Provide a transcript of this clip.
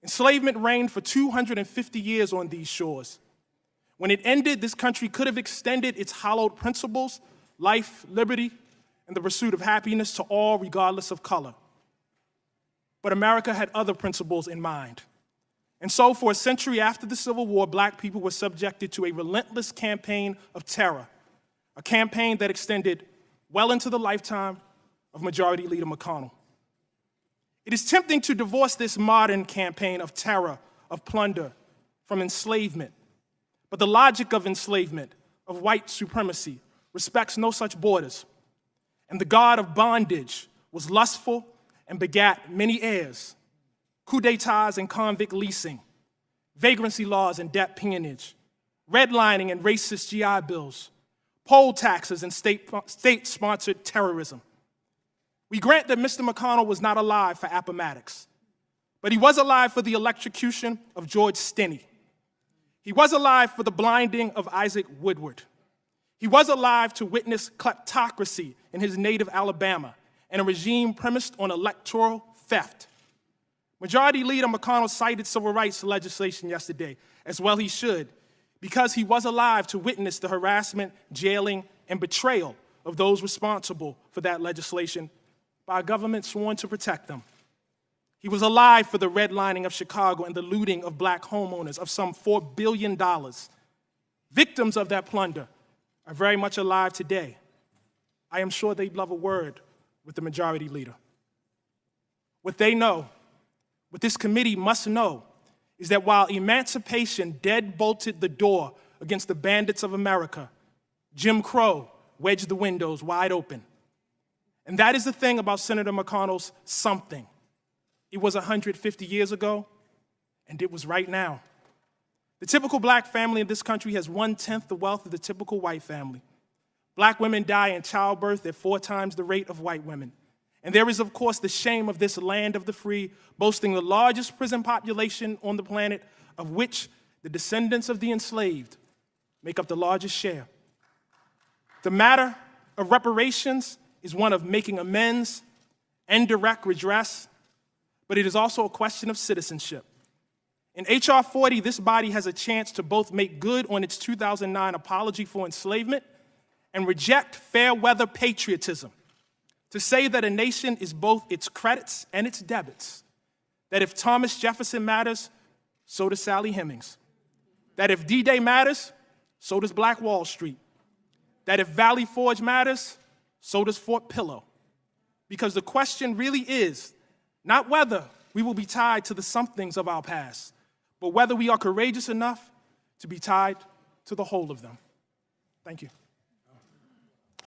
Enslavement reigned for 250 years on these shores. When it ended, this country could have extended its hallowed principles, life, liberty, and the pursuit of happiness to all regardless of color. But America had other principles in mind. And so for a century after the Civil War, Black people were subjected to a relentless campaign of terror, a campaign that extended well into the lifetime of Majority Leader McConnell. It is tempting to divorce this modern campaign of terror, of plunder, from enslavement. But the logic of enslavement, of white supremacy, respects no such borders. And the god of bondage was lustful and begat many heirs: coup d'etats and convict leasing, vagrancy laws and debt peonage, redlining and racist GI bills, poll taxes and state-sponsored terrorism. We grant that Mr. McConnell was not alive for Appomattox, but he was alive for the electrocution of George Stinney. He was alive for the blinding of Isaac Woodward. He was alive to witness kleptocracy in his native Alabama and a regime premised on electoral theft. Majority Leader McConnell cited civil rights legislation yesterday, as well he should, because he was alive to witness the harassment, jailing, and betrayal of those responsible for that legislation by a government sworn to protect them. He was alive for the redlining of Chicago and the looting of Black homeowners of some $4 billion. Victims of that plunder are very much alive today. I am sure they'd love a word with the Majority Leader. What they know, what this committee must know, is that while emancipation deadbolted the door against the bandits of America, Jim Crow wedged the windows wide open. And that is the thing about Senator McConnell's something. It was 150 years ago, and it was right now. The typical Black family in this country has 1/10 the wealth of the typical white family. Black women die in childbirth at 4 times the rate of white women. And there is, of course, the shame of this land of the free, boasting the largest prison population on the planet, of which the descendants of the enslaved make up the largest share. The matter of reparations is one of making amends and direct redress, but it is also a question of citizenship. In H.R. 40, this body has a chance to both make good on its 2009 apology for enslavement and reject fair-weather patriotism, to say that a nation is both its credits and its debits, that if Thomas Jefferson matters, so does Sally Hemings, that if D-Day matters, so does Black Wall Street, that if Valley Forge matters, so does Fort Pillow. Because the question really is not whether we will be tied to the somethings of our past, but whether we are courageous enough to be tied to the whole of them. Thank you.